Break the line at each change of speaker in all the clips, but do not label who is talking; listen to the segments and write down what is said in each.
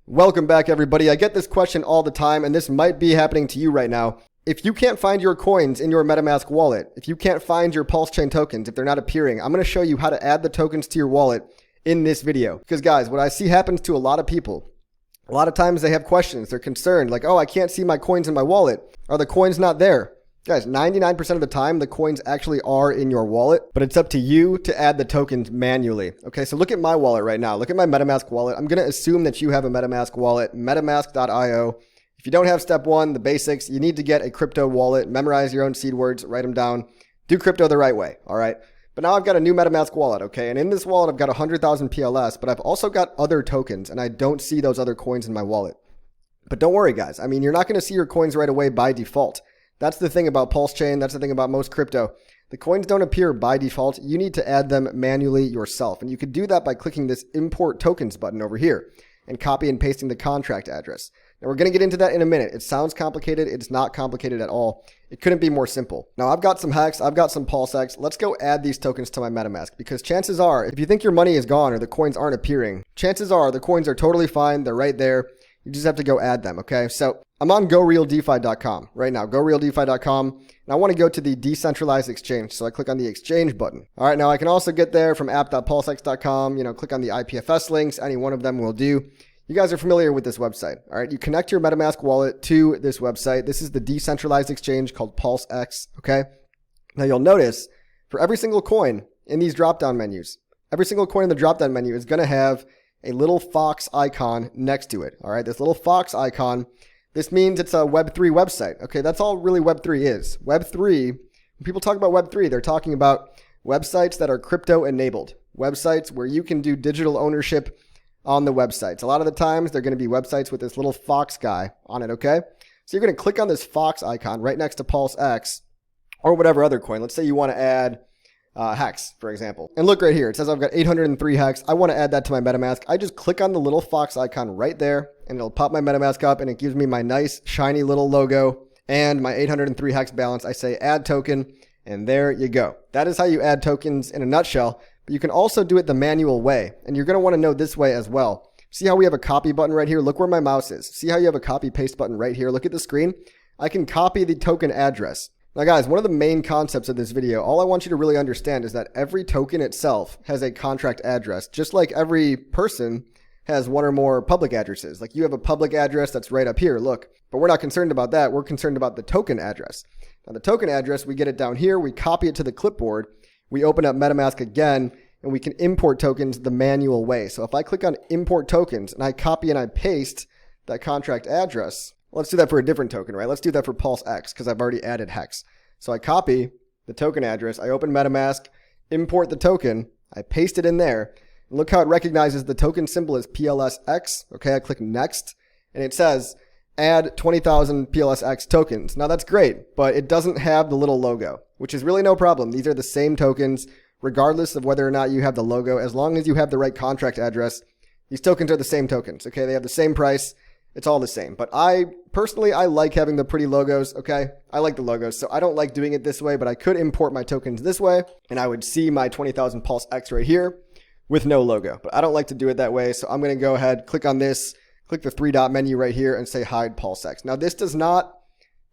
Welcome back, everybody. I get this question all the time, and this might be happening to you right now. If you can't find your coins in your Metamask wallet, if you can't find your PulseChain tokens, if they're not appearing, I'm going to show you how to add the tokens to your wallet in this video. Because guys, what I see happens to a lot of people. A lot of times they have questions. They're concerned like, oh, I can't see my coins in my wallet. Are the coins not there? Guys, 99% of the time, the coins actually are in your wallet, but it's up to you to add the tokens manually. Okay, so look at my wallet right now. Look at my MetaMask wallet. I'm going to assume that you have a MetaMask wallet, metamask.io. If you don't have step one, the basics, you need to get a crypto wallet, memorize your own seed words, write them down, do crypto the right way, all right? But now I've got a new MetaMask wallet, okay? And in this wallet, I've got 100,000 PLS, but I've also got other tokens, and I don't see those other coins in my wallet. But don't worry, guys. I mean, you're not going to see your coins right away by default. That's the thing about PulseChain. That's the thing about most crypto. The coins don't appear by default. You need to add them manually yourself. And you can do that by clicking this import tokens button over here and copy and pasting the contract address. Now we're going to get into that in a minute. It sounds complicated. It's not complicated at all. It couldn't be more simple. Now I've got some Hex. I've got some PulseX. Let's go add these tokens to my MetaMask, because chances are, if you think your money is gone or the coins aren't appearing, chances are the coins are totally fine. They're right there. You just have to go add them, okay? So I'm on GoRealDeFi.com right now, GoRealDeFi.com, and I want to go to the decentralized exchange, so I click on the exchange button. All right, now I can also get there from app.pulsex.com, click on the IPFS links, any one of them will do. You guys are familiar with this website, all right? You connect your MetaMask wallet to this website. This is the decentralized exchange called PulseX, okay? Now you'll notice for every single coin in these drop-down menus, every single coin in the drop-down menu is going to have a little fox icon next to it. All right, this little fox icon, this means it's a Web3 website. Okay, that's all really Web3 is. Web3, when people talk about Web3, they're talking about websites that are crypto enabled, websites where you can do digital ownership on the websites. A lot of the times they're going to be websites with this little fox guy on it, okay? So you're going to click on this fox icon right next to PulseX or whatever other coin. Let's say you want to add Hex, for example. And look right here. It says I've got 803 Hex. I want to add that to my MetaMask. I just click on the little fox icon right there, and it'll pop my MetaMask up, and it gives me my nice, shiny little logo and my 803 Hex balance. I say add token, and there you go. That is how you add tokens in a nutshell, but you can also do it the manual way, and you're going to want to know this way as well. See how we have a copy button right here? Look where my mouse is. See how you have a copy paste button right here? Look at the screen. I can copy the token address. Now guys, one of the main concepts of this video, all I want you to really understand is that every token itself has a contract address, just like every person has one or more public addresses. Like you have a public address that's right up here, look. But we're not concerned about that. We're concerned about the token address. Now the token address, we get it down here, we copy it to the clipboard, we open up MetaMask again, and we can import tokens the manual way. So if I click on import tokens and I copy and I paste that contract address, let's do that for a different token, right? Let's do that for PulseX because I've already added Hex. So I copy the token address, I open MetaMask, import the token, I paste it in there. And look how it recognizes the token symbol is PLSX. Okay, I click next, and it says add 20,000 PLSX tokens. Now that's great, but it doesn't have the little logo, which is really no problem. These are the same tokens, regardless of whether or not you have the logo. As long as you have the right contract address, these tokens are the same tokens. Okay, they have the same price. It's all the same. But I personally like having the pretty logos, okay? I like the logos, so I don't like doing it this way, but I could import my tokens this way, and I would see my 20,000 PulseX right here with no logo. But I don't like to do it that way, so I'm going to go ahead, click on this, click the three-dot menu right here, and say hide PulseX. Now, this does not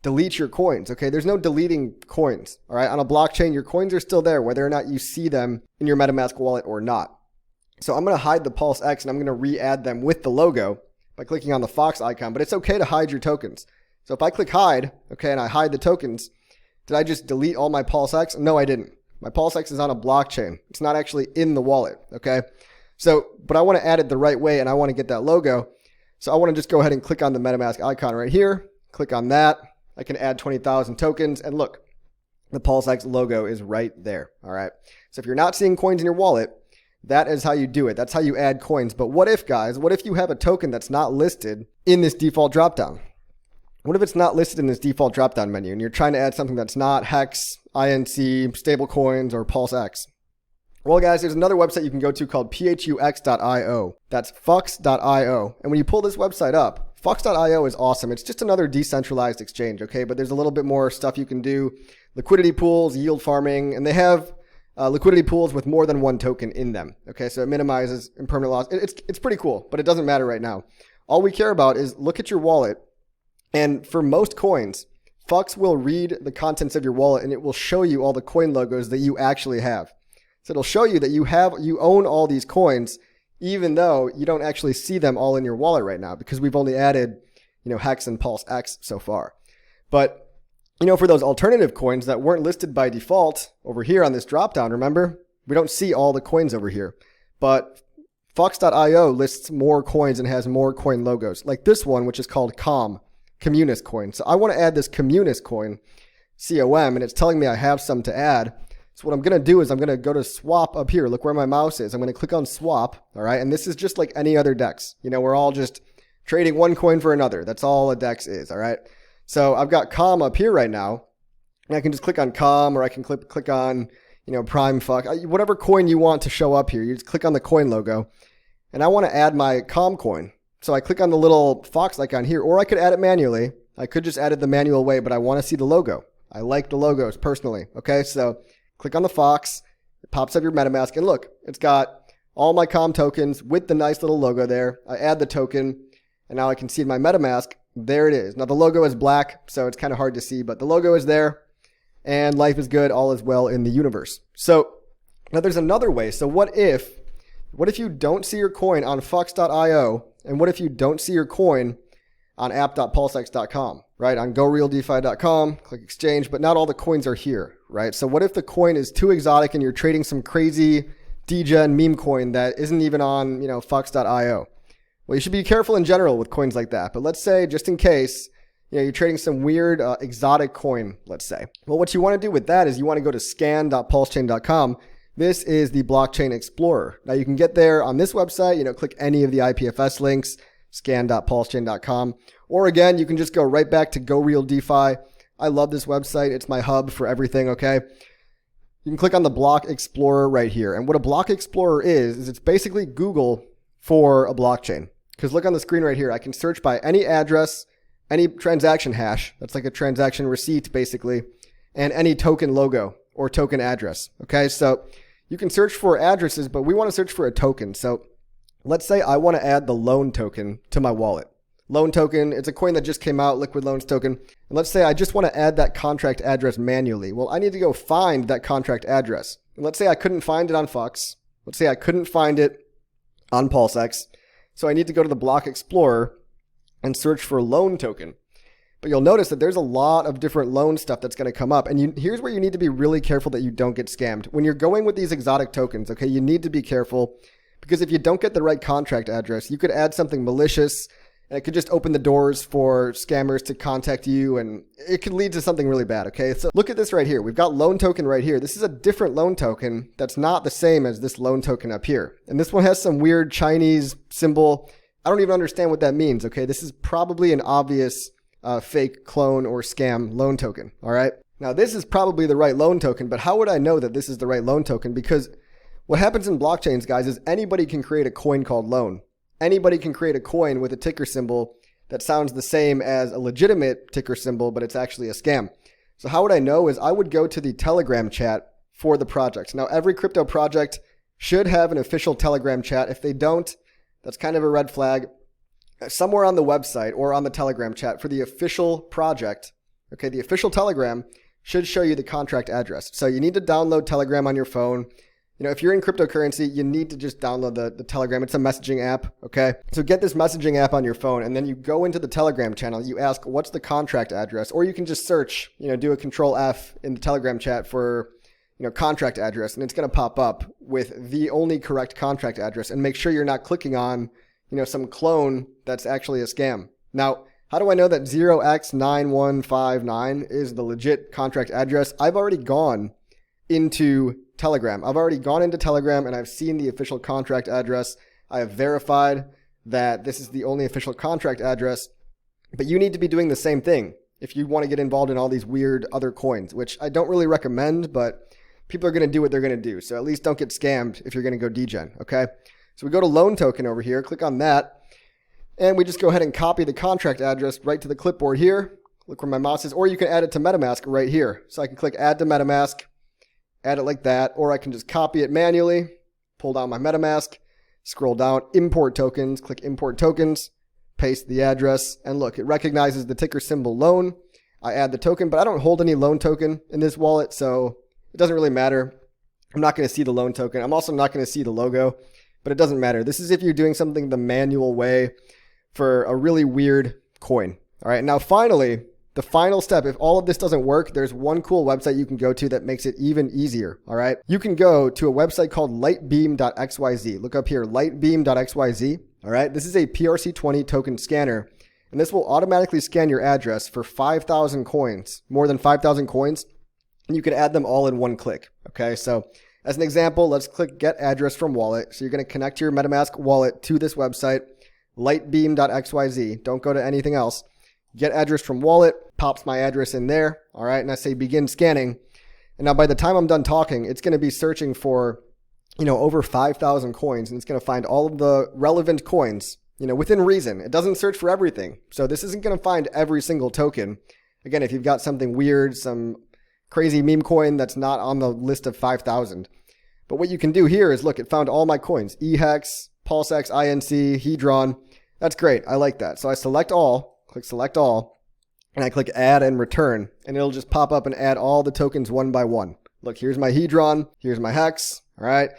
delete your coins, okay? There's no deleting coins, all right? On a blockchain, your coins are still there, whether or not you see them in your MetaMask wallet or not. So I'm going to hide the PulseX, and I'm going to re-add them with the logo by clicking on the fox icon, but it's okay to hide your tokens. So if I click hide, okay, and I hide the tokens, did I just delete all my PulseX? No, I didn't. My PulseX is on a blockchain. It's not actually in the wallet, okay? So, but I want to add it the right way, and I want to get that logo. So I want to just go ahead and click on the MetaMask icon right here, click on that. I can add 20,000 tokens, and look, the PulseX logo is right there, all right? So if you're not seeing coins in your wallet, that is how you do it. That's how you add coins. But what if, guys, what if you have a token that's not listed in this default dropdown? What if it's not listed in this default dropdown menu and you're trying to add something that's not Hex, INC, stablecoins, or PulseX? Well, guys, there's another website you can go to called phux.io. That's fux.io. And when you pull this website up, fux.io is awesome. It's just another decentralized exchange, okay? But there's a little bit more stuff you can do. Liquidity pools, yield farming, and they have liquidity pools with more than one token in them. Okay, so it minimizes impermanent loss. It's pretty cool, but it doesn't matter right now. All we care about is look at your wallet. And for most coins, Fux will read the contents of your wallet and it will show you all the coin logos that you actually have. So it'll show you that you own all these coins, even though you don't actually see them all in your wallet right now because we've only added, Hex and PulseX so far. But, for those alternative coins that weren't listed by default over here on this dropdown, remember, we don't see all the coins over here. But Fux.io lists more coins and has more coin logos, like this one, which is called Communist coin. So I want to add this Communist coin, COM, and it's telling me I have some to add. So what I'm going to do is I'm going to go to swap up here. Look where my mouse is. I'm going to click on swap. All right. And this is just like any other DEX. We're all just trading one coin for another. That's all a DEX is. All right. So I've got COM up here right now. And I can just click on COM, or I can click on, Prime Fuck, whatever coin you want to show up here. You just click on the coin logo. And I want to add my COM coin. So I click on the little fox icon here, or I could add it manually. I could just add it the manual way, but I want to see the logo. I like the logos personally. Okay. So click on the fox, it pops up your MetaMask, and look, it's got all my COM tokens with the nice little logo there. I add the token, and now I can see in my MetaMask, there it is. Now the logo is black, so it's kind of hard to see, but the logo is there, and life is good, all is well in the universe. So now there's another way. So what if you don't see your coin on Fux.io, and what if you don't see your coin on app.pulsex.com, right? On gorealdefi.com, click exchange, but not all the coins are here, right? So what if the coin is too exotic and you're trading some crazy degen meme coin that isn't even on, Fux.io? Well, you should be careful in general with coins like that. But let's say, just in case, you're trading some weird exotic coin, let's say. Well, what you want to do with that is you want to go to scan.pulsechain.com. This is the blockchain explorer. Now you can get there on this website, click any of the IPFS links, scan.pulsechain.com. Or again, you can just go right back to GoRealDefi. I love this website. It's my hub for everything, okay? You can click on the block explorer right here. And what a block explorer is it's basically Google for a blockchain. Because look on the screen right here. I can search by any address, any transaction hash. That's like a transaction receipt, basically. And any token logo or token address. Okay, so you can search for addresses, but we want to search for a token. So let's say I want to add the loan token to my wallet. Loan token, it's a coin that just came out, Liquid Loans token. And let's say I just want to add that contract address manually. Well, I need to go find that contract address. And let's say I couldn't find it on Fux. Let's say I couldn't find it on PulseX. So I need to go to the block explorer and search for loan token. But you'll notice that there's a lot of different loan stuff that's going to come up. And here's where you need to be really careful that you don't get scammed. When you're going with these exotic tokens, okay, you need to be careful because if you don't get the right contract address, you could add something malicious and it could just open the doors for scammers to contact you and it could lead to something really bad, okay? So look at this right here. We've got loan token right here. This is a different loan token that's not the same as this loan token up here. And this one has some weird Chinese symbol. I don't even understand what that means, okay? This is probably an obvious fake clone or scam loan token, all right? Now, this is probably the right loan token, but how would I know that this is the right loan token? Because what happens in blockchains, guys, is anybody can create a coin called loan. Anybody can create a coin with a ticker symbol that sounds the same as a legitimate ticker symbol, but it's actually a scam. So how would I know is I would go to the Telegram chat for the project. Now, every crypto project should have an official Telegram chat. If they don't, that's kind of a red flag. Somewhere on the website or on the Telegram chat for the official project, okay, the official Telegram should show you the contract address. So you need to download Telegram on your phone. If you're in cryptocurrency, you need to just download the Telegram. It's a messaging app, okay? So get this messaging app on your phone, and then you go into the Telegram channel. You ask, what's the contract address? Or you can just search, do a Control F in the Telegram chat for, contract address, and it's going to pop up with the only correct contract address. And make sure you're not clicking on, some clone that's actually a scam. Now, how do I know that 0x9159 is the legit contract address? I've already gone into Telegram. I've already gone into Telegram and I've seen the official contract address. I have verified that this is the only official contract address, but you need to be doing the same thing if you want to get involved in all these weird other coins, which I don't really recommend, but people are going to do what they're going to do. So at least don't get scammed if you're going to go degen, okay? So we go to loan token over here, click on that, and we just go ahead and copy the contract address right to the clipboard here. Look where my mouse is, or you can add it to Metamask right here. So I can click add to Metamask, add it like that, or I can just copy it manually, pull down my Metamask, scroll down, import tokens, click import tokens, paste the address, and look, it recognizes the ticker symbol loan. I add the token, but I don't hold any loan token in this wallet, so it doesn't really matter. I'm not going to see the loan token. I'm also not going to see the logo, but it doesn't matter. This is if you're doing something the manual way for a really weird coin. All right, now finally, the final step, if all of this doesn't work, there's one cool website you can go to that makes it even easier, all right? You can go to a website called lightbeam.xyz. Look up here, lightbeam.xyz, all right? This is a PRC20 token scanner, and this will automatically scan your address for 5,000 coins, more than 5,000 coins, and you can add them all in one click, okay? So as an example, let's click Get Address from Wallet. So you're going to connect your MetaMask wallet to this website, lightbeam.xyz. Don't go to anything else. Get address from wallet, pops my address in there, all right, and I say begin scanning. And now by the time I'm done talking, it's going to be searching for, over 5,000 coins, and it's going to find all of the relevant coins, within reason. It doesn't search for everything. So this isn't going to find every single token. Again, if you've got something weird, some crazy meme coin that's not on the list of 5,000. But what you can do here is, look, it found all my coins, EHEX, PulseX, INC, Hedron. That's great. I like that. So I select all. Click select all, and I click add and return, and it'll just pop up and add all the tokens one by one. Look, here's my Hedron, here's my Hex, all right?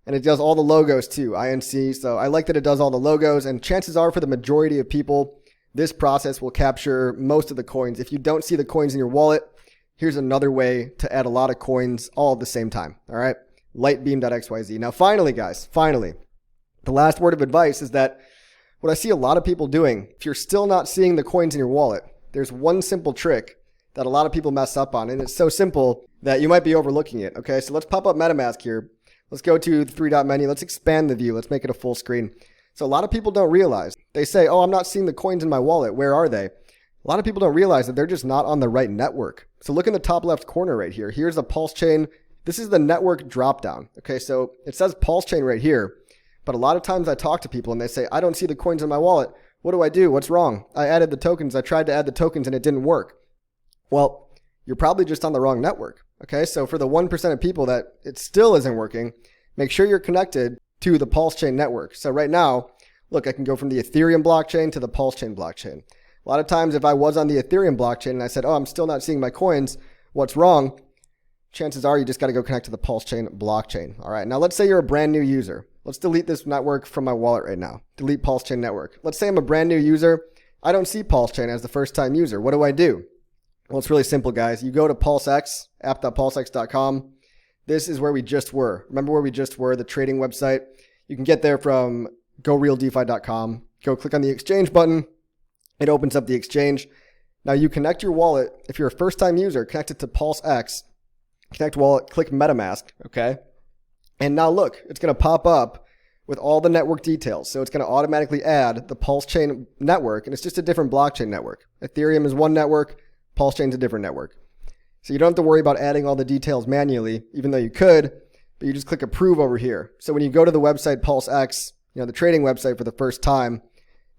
And it does all the logos too, INC. So I like that it does all the logos, and chances are for the majority of people, this process will capture most of the coins. If you don't see the coins in your wallet, here's another way to add a lot of coins all at the same time, all right? Lightbeam.xyz. Now finally, guys, the last word of advice is that what I see a lot of people doing, if you're still not seeing the coins in your wallet, there's one simple trick that a lot of people mess up on, and it's so simple that you might be overlooking it, okay? So let's pop up MetaMask here. Let's go to the three-dot menu. Let's expand the view. Let's make it a full screen. So a lot of people don't realize. They say, oh, I'm not seeing the coins in my wallet. Where are they? A lot of people don't realize that they're just not on the right network. So look in the top left corner right here. Here's the PulseChain. This is the network dropdown, okay? So it says PulseChain right here. But a lot of times I talk to people and they say, I don't see the coins in my wallet. What do I do? What's wrong? I added the tokens. I tried to add the tokens and it didn't work. Well, you're probably just on the wrong network. Okay, so for the 1% of people that it still isn't working, make sure you're connected to the PulseChain network. So right now, look, I can go from the Ethereum blockchain to the PulseChain blockchain. A lot of times if I was on the Ethereum blockchain and I said, oh, I'm still not seeing my coins, what's wrong? Chances are you just got to go connect to the PulseChain blockchain. All right, now let's say you're a brand new user. Let's delete this network from my wallet right now. Delete PulseChain network. Let's say I'm a brand new user. I don't see PulseChain as the first time user. What do I do? Well, it's really simple, guys. You go to PulseX, app.pulsex.com. This is where we just were. Remember where we just were, the trading website? You can get there from gorealdefi.com. Go click on the exchange button. It opens up the exchange. Now you connect your wallet. If you're a first time user, connect it to PulseX. Connect wallet, click MetaMask, okay? And now look, it's going to pop up with all the network details. So it's going to automatically add the PulseChain network, and it's just a different blockchain network. Ethereum is one network, PulseChain is a different network. So you don't have to worry about adding all the details manually, even though you could, but you just click approve over here. So when you go to the website PulseX, the trading website for the first time,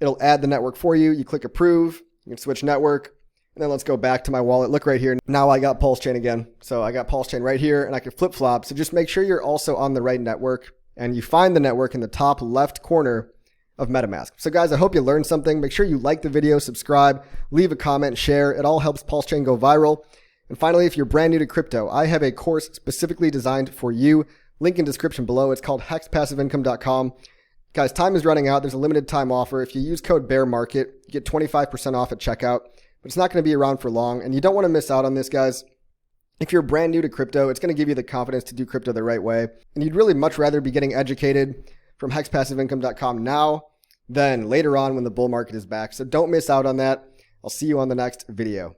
it'll add the network for you. You click approve, you can switch network. And then let's go back to my wallet. Look right here. Now I got PulseChain again. So I got PulseChain right here and I can flip flop. So just make sure you're also on the right network and you find the network in the top left corner of MetaMask. So guys, I hope you learned something. Make sure you like the video, subscribe, leave a comment, share. It all helps PulseChain go viral. And finally, if you're brand new to crypto, I have a course specifically designed for you. Link in description below. It's called hexpassiveincome.com. Guys, time is running out. There's a limited time offer. If you use code BEARMARKET, you get 25% off at checkout. But it's not going to be around for long, and you don't want to miss out on this, guys. If you're brand new to crypto, it's going to give you the confidence to do crypto the right way, and you'd really much rather be getting educated from hexpassiveincome.com now than later on when the bull market is back. So don't miss out on that. I'll see you on the next video.